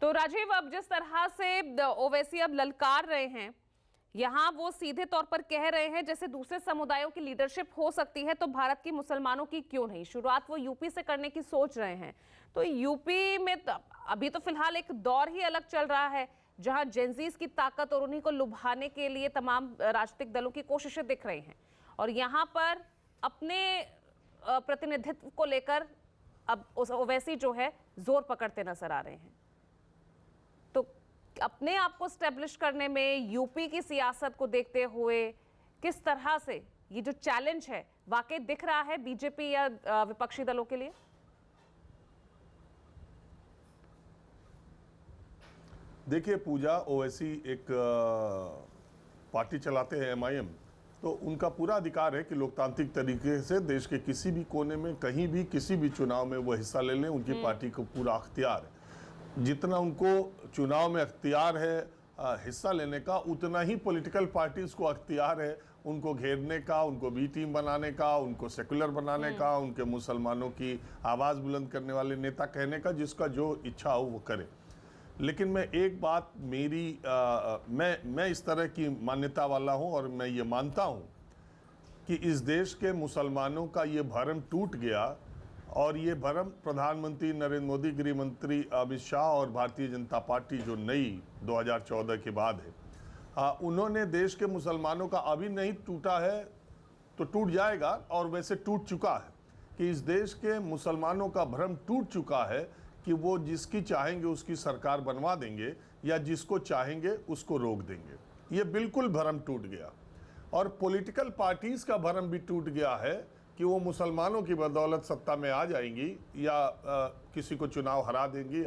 तो राजीव, अब जिस तरह से ओवैसी अब ललकार रहे हैं, यहाँ वो सीधे तौर पर कह रहे हैं जैसे दूसरे समुदायों की लीडरशिप हो सकती है तो भारत की मुसलमानों की क्यों नहीं। शुरुआत वो यूपी से करने की सोच रहे हैं। तो यूपी में अभी तो फिलहाल एक दौर ही अलग चल रहा है जहां जेंजीज की ताकत और उन्हीं को लुभाने के लिए तमाम राजनीतिक दलों की कोशिशें दिख रही हैं, और यहाँ पर अपने प्रतिनिधित्व को लेकर अब ओवैसी जो है जोर पकड़ते नजर आ रहे हैं। तो अपने आप को स्टैब्लिश करने में यूपी की सियासत को देखते हुए किस तरह से ये जो चैलेंज है वाकई दिख रहा है बीजेपी या विपक्षी दलों के लिए? देखिए पूजा, ओवैसी एक पार्टी चलाते हैं एमआईएम, तो उनका पूरा अधिकार है कि लोकतांत्रिक तरीके से देश के किसी भी कोने में कहीं भी किसी भी चुनाव में वो हिस्सा ले लें। उनकी पार्टी को पूरा अख्तियार है। जितना उनको चुनाव में अख्तियार है हिस्सा लेने का, उतना ही पॉलिटिकल पार्टीज को अख्तियार है उनको घेरने का, उनको बी टीम बनाने का, उनको सेकुलर बनाने का, उनके मुसलमानों की आवाज़ बुलंद करने वाले नेता कहने का। जिसका जो इच्छा हो वो करे। लेकिन मैं एक बात मैं इस तरह की मान्यता वाला हूं और मैं ये मानता हूं कि इस देश के मुसलमानों का ये भरम टूट गया, और ये भरम प्रधानमंत्री नरेंद्र मोदी, गृह मंत्री अमित शाह और भारतीय जनता पार्टी जो नई 2014 के बाद है, उन्होंने देश के मुसलमानों का अभी नहीं टूटा है तो टूट जाएगा, और वैसे टूट चुका है कि इस देश के मुसलमानों का भ्रम टूट चुका है कि वो जिसकी चाहेंगे उसकी सरकार बनवा देंगे या जिसको चाहेंगे उसको रोक देंगे। ये बिल्कुल भ्रम टूट गया। और पॉलिटिकल पार्टीज का भ्रम भी टूट गया है कि वो मुसलमानों की बदौलत सत्ता में आ जाएंगी या किसी को चुनाव हरा देंगी।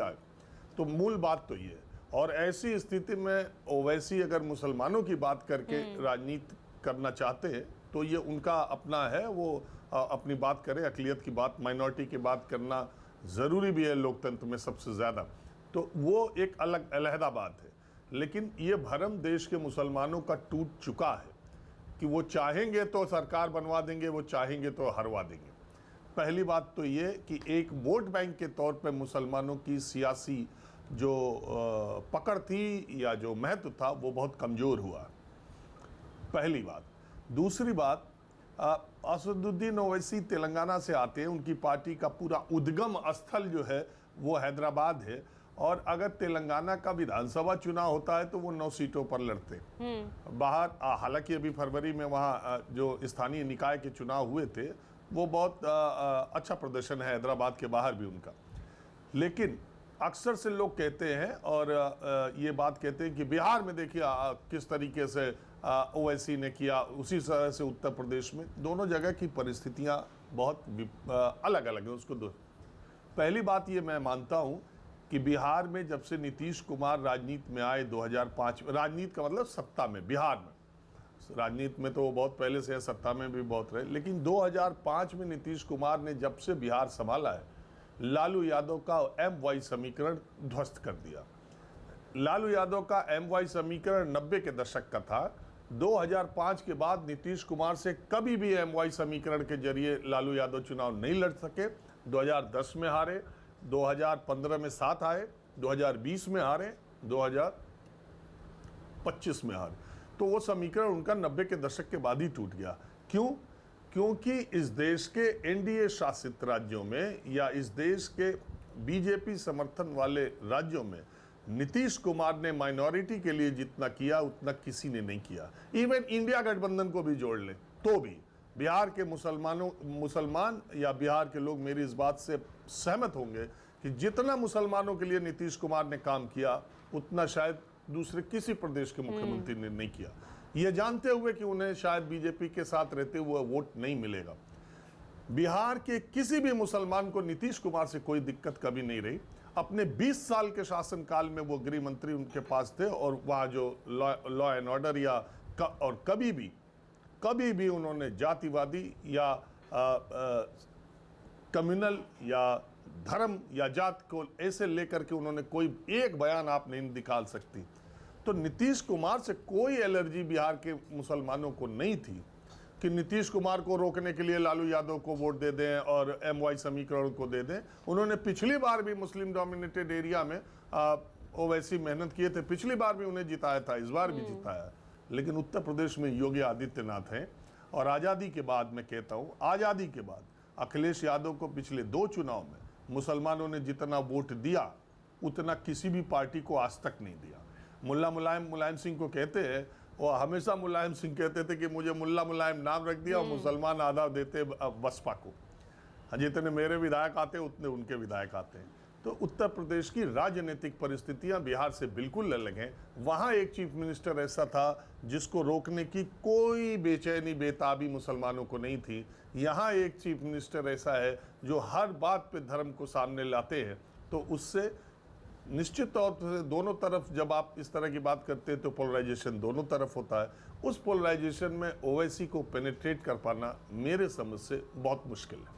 तो मूल बात तो ये है। और ऐसी स्थिति में ओवैसी अगर मुसलमानों की बात करके राजनीति करना चाहते हैं तो ये उनका अपना है, वो अपनी बात करें। अक़लियत की बात, माइनॉरिटी की बात करना ज़रूरी भी है लोकतंत्र में सबसे ज़्यादा, तो वो एक अलग अलहदा बात है। लेकिन ये भरम देश के मुसलमानों का टूट चुका है कि वो चाहेंगे तो सरकार बनवा देंगे, वो चाहेंगे तो हरवा देंगे। पहली बात तो ये कि एक वोट बैंक के तौर पे मुसलमानों की सियासी जो पकड़ थी या जो महत्व था वो बहुत कमज़ोर हुआ, पहली बात। दूसरी बात, असदुद्दीन ओवैसी तेलंगाना से आते हैं। उनकी पार्टी का पूरा उद्गम स्थल जो है वो हैदराबाद है, और अगर तेलंगाना का विधानसभा चुनाव होता है तो वो 9 सीटों पर लड़ते बाहर। हालांकि अभी फरवरी में वहाँ जो स्थानीय निकाय के चुनाव हुए थे वो बहुत अच्छा प्रदर्शन है हैदराबाद के बाहर भी उनका। लेकिन अक्सर से लोग कहते हैं और ये बात कहते हैं कि बिहार में देखिए किस तरीके से ओवैसी ने किया, उसी तरह से उत्तर प्रदेश में। दोनों जगह की परिस्थितियां बहुत अलग अलग है। उसको पहली बात ये मैं मानता हूं कि बिहार में जब से नीतीश कुमार राजनीति में आए 2005, राजनीति का मतलब सत्ता में, बिहार में राजनीति में तो वो बहुत पहले से है, सत्ता में भी बहुत रहे, लेकिन 2005 में नीतीश कुमार ने जब से बिहार संभाला है, लालू यादव का MY समीकरण ध्वस्त कर दिया। लालू यादव का MY समीकरण 90 के दशक का था। 2005 के बाद नीतीश कुमार से कभी भी MY समीकरण के जरिए लालू यादव चुनाव नहीं लड़ सके। 2010 में हारे, 2015 में 7 आए, 2020 में हारे, 2025 में हारे। तो वो समीकरण उनका 90 के दशक के बाद ही टूट गया। क्यों? क्योंकि इस देश के NDA शासित राज्यों में या इस देश के बीजेपी समर्थन वाले राज्यों में नीतीश कुमार ने माइनॉरिटी के लिए जितना किया उतना किसी ने नहीं किया। इवन इंडिया गठबंधन को भी जोड़ लें तो भी बिहार के मुसलमान या बिहार के लोग मेरी इस बात से सहमत होंगे कि जितना मुसलमानों के लिए नीतीश कुमार ने काम किया उतना शायद दूसरे किसी प्रदेश के मुख्यमंत्री ने नहीं किया, ये जानते हुए कि उन्हें शायद बीजेपी के साथ रहते हुए वोट नहीं मिलेगा। बिहार के किसी भी मुसलमान को नीतीश कुमार से कोई दिक्कत कभी नहीं रही। अपने 20 साल के शासनकाल में वो गृह मंत्री उनके पास थे, और वहाँ जो लॉ एंड ऑर्डर या और कभी भी उन्होंने जातिवादी या कम्युनल या धर्म या जात को ऐसे लेकर के उन्होंने कोई एक बयान आप नहीं निकाल सकती। तो नीतीश कुमार से कोई एलर्जी बिहार के मुसलमानों को नहीं थी कि नीतीश कुमार को रोकने के लिए लालू यादव को वोट दे दें और MY समीकरण को दे दें। उन्होंने पिछली बार भी मुस्लिम डोमिनेटेड एरिया में ओवैसी मेहनत किए थे, पिछली बार भी उन्हें जिताया था, इस बार भी जिताया, लेकिन उत्तर प्रदेश में योगी आदित्यनाथ हैं। और आज़ादी के बाद, मैं कहता हूँ आज़ादी के बाद अखिलेश यादव को पिछले 2 चुनाव में मुसलमानों ने जितना वोट दिया उतना किसी भी पार्टी को आज तक नहीं दिया। मुल्ला मुलायम सिंह को कहते हैं, वो हमेशा मुलायम सिंह कहते थे कि मुझे मुल्ला मुलायम नाम रख दिया और मुसलमान आधा देते बसपा को। जितने मेरे विधायक आते हैं उतने उनके विधायक आते हैं। तो उत्तर प्रदेश की राजनीतिक परिस्थितियां बिहार से बिल्कुल अलग हैं। वहां एक चीफ मिनिस्टर ऐसा था जिसको रोकने की कोई बेचैनी बेताबी मुसलमानों को नहीं थी। यहाँ एक चीफ मिनिस्टर ऐसा है जो हर बात पे धर्म को सामने लाते हैं। तो उससे निश्चित तौर से दोनों तरफ, जब आप इस तरह की बात करते हैं तो पोलराइजेशन दोनों तरफ होता है। उस पोलराइजेशन में ओवैसी को पेनिट्रेट कर पाना मेरे समझ से बहुत मुश्किल है।